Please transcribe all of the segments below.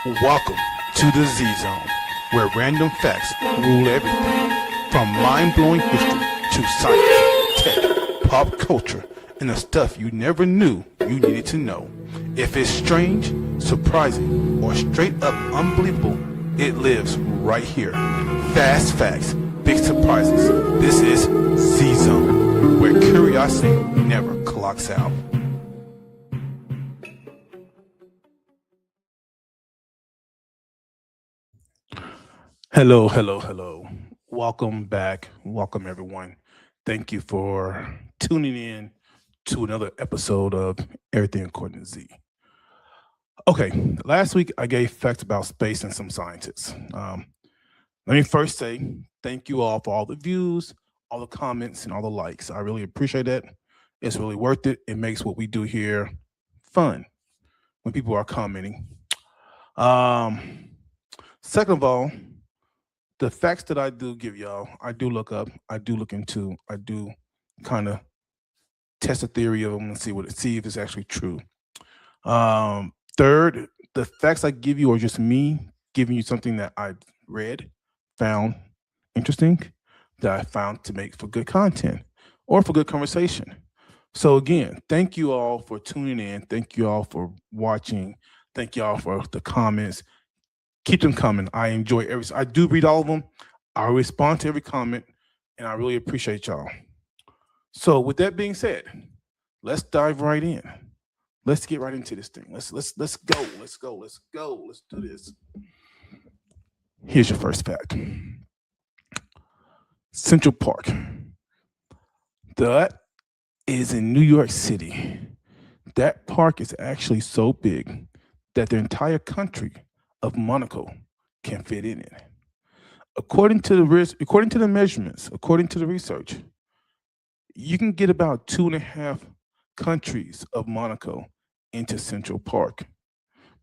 Welcome to the Z Zone, where random facts rule everything from mind-blowing history to science, tech, pop culture, and the stuff you never knew you needed to know. If it's strange, surprising, or straight up unbelievable, it lives right here. Fast facts, big surprises. This is Z Zone, where curiosity never clocks out. Hello, hello, hello. Welcome back. Welcome, everyone. Thank you for tuning in to another episode of Everything According to Z. Okay, last week I gave facts about space and some scientists. Let me first say thank you all for all the views, all the comments, and all the likes. I really appreciate it. It's really worth it. It makes what we do here fun when people are commenting. Um, Second of all, the facts that I do give y'all, I do look up, I do look into, I do kind of test the theory of them and see if it's actually true. Third, the facts I give you are just me giving you something that I've read, found interesting, that I found to make for good content or for good conversation. So again, thank you all for tuning in. Thank you all for watching. Thank you all for the comments. Keep them coming. I enjoy I do read all of them. I respond to every comment, and I really appreciate y'all. So, with that being said, let's dive right in. Let's get right into this thing. Let's go. Let's go. Let's go. Let's do this. Here's your first fact. Central Park. That is in New York City. That park is actually so big that the entire country of Monaco can fit in it. According to the measurements, according to the research, you can get about 2.5 countries of Monaco into Central Park.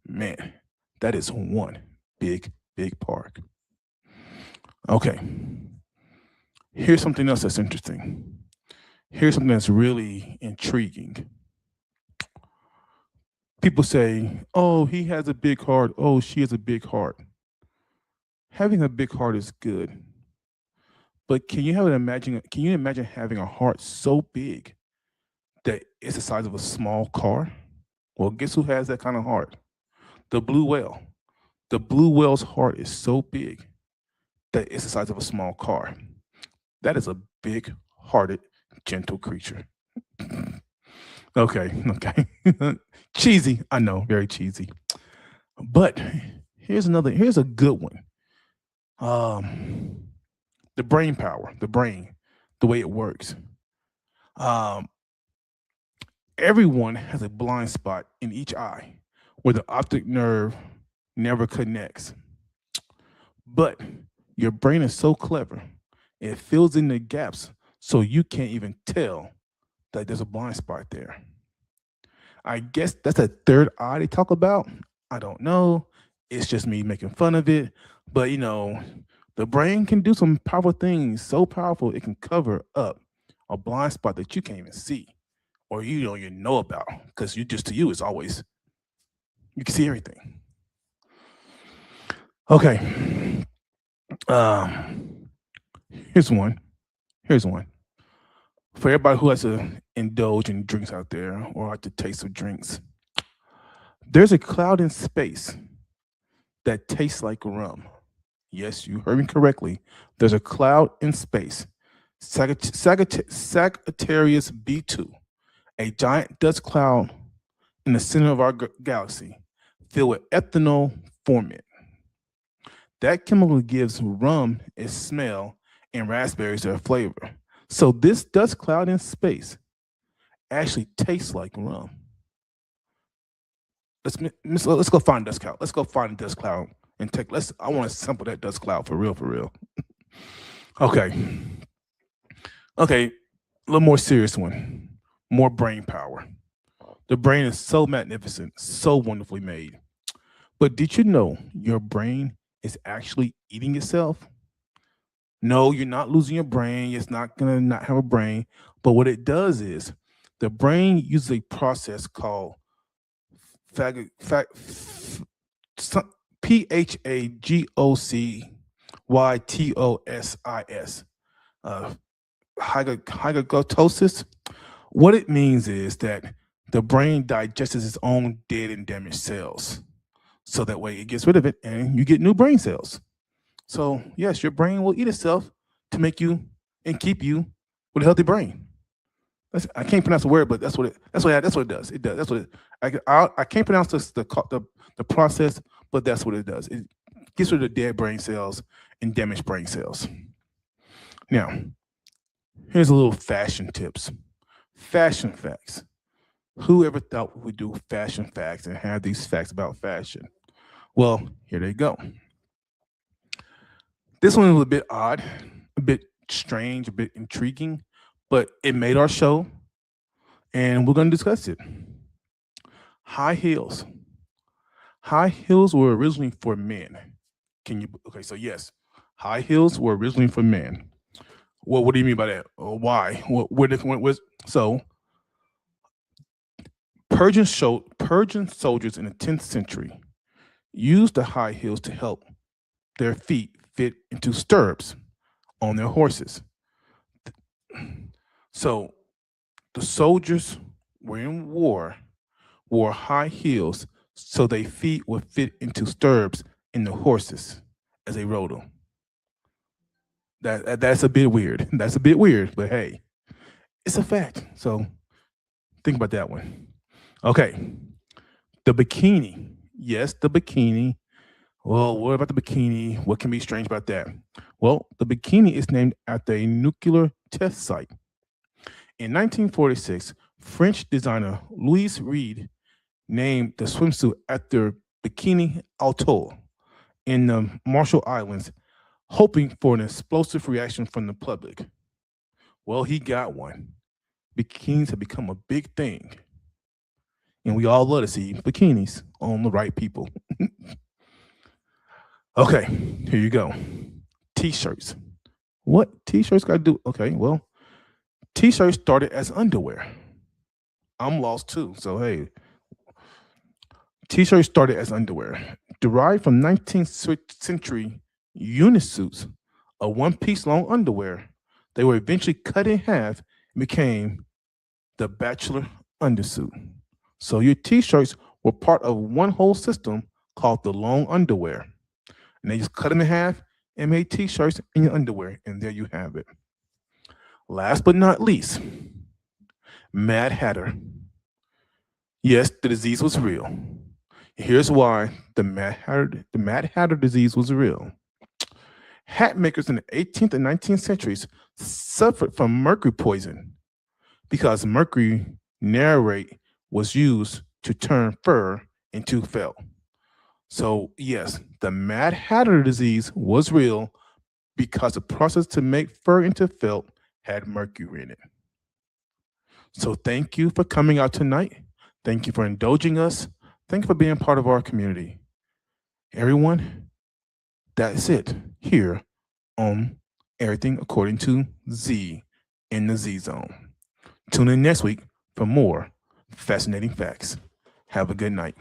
Man, that is one big park. Okay. Here's something else that's interesting. Here's something that's really intriguing. People say, oh, he has a big heart. Oh, she has a big heart. Having a big heart is good. But can you imagine having a heart so big that it's the size of a small car? Well, guess who has that kind of heart? The blue whale. The blue whale's heart is so big that it's the size of a small car. That is a big-hearted, gentle creature. Okay. Cheesy, I know, very cheesy. But here's a good one. The brain power, the brain, the way it works. Um, Everyone has a blind spot in each eye where the optic nerve never connects. But your brain is so clever, it fills in the gaps so you can't even tell that there's a blind spot there. I guess that's a third eye they talk about. I don't know. It's just me making fun of it. But the brain can do some powerful things, so powerful it can cover up a blind spot that you can't even see or you don't even know about. Because to you, it's always you can see everything. Okay. Here's one. For everybody who has to indulge in drinks out there or like to taste some drinks, there's a cloud in space that tastes like rum. Yes, you heard me correctly. There's a cloud in space, Sagittarius B2, a giant dust cloud in the center of our galaxy filled with ethanol formant. That chemical gives rum its smell and raspberries their flavor. So this dust cloud in space actually tastes like rum. Let's go find dust cloud. Let's go find a dust cloud and I want to sample that dust cloud for real. Okay. A little more serious one. More brain power. The brain is so magnificent, so wonderfully made. But did you know your brain is actually eating itself? No, you're not losing your brain. It's not going to not have a brain. But what it does is the brain uses a process called PHAGOCYTOSIS. Hygroglycosis. What it means is that the brain digests its own dead and damaged cells. So that way it gets rid of it and you get new brain cells. So yes, your brain will eat itself to make you and keep you with a healthy brain. I can't pronounce the word, but that's what it does. It does. That's what I can't pronounce the process, but that's what it does. It gets rid of dead brain cells and damaged brain cells. Now, here's a little fashion tips. Fashion facts. Who ever thought we would do fashion facts and have these facts about fashion? Well, here they go. This one was a bit odd, a bit strange, a bit intriguing, but it made our show, and we're going to discuss it. High heels. High heels were originally for men. Okay, so yes, high heels were originally for men. Well, what do you mean by that? Why? Persian soldiers in the 10th century used the high heels to help their feet fit into stirrups on their horses. So the soldiers were in war, wore high heels so their feet would fit into stirrups in the horses as they rode them. That's a bit weird. That's a bit weird, but hey, it's a fact. So think about that one. Okay, the bikini. Yes, the bikini. Well, what about the bikini? What can be strange about that? Well, the bikini is named after a nuclear test site. In 1946, French designer Louis Reed named the swimsuit after Bikini Atoll in the Marshall Islands, hoping for an explosive reaction from the public. Well, he got one. Bikinis have become a big thing. And we all love to see bikinis on the right people. Okay, here you go. T-shirts. What T-shirts got to do? Okay, well, T-shirts started as underwear. I'm lost too, so hey. T-shirts started as underwear, derived from 19th century unisuits, a one-piece long underwear. They were eventually cut in half and became the bachelor undersuit. So your T-shirts were part of one whole system called the long underwear. And they just cut them in half and made T-shirts and your underwear, and there you have it. Last but not least, Mad Hatter. Yes, the disease was real. Here's why the Mad Hatter disease was real. Hat makers in the 18th and 19th centuries suffered from mercury poison because mercury nerate was used to turn fur into felt. So yes, the Mad Hatter disease was real because the process to make fur into felt had mercury in it. So thank you for coming out tonight. Thank you for indulging us. Thank you for being part of our community. Everyone, that's it here on Everything According to Z in the Z Zone. Tune in next week for more fascinating facts. Have a good night.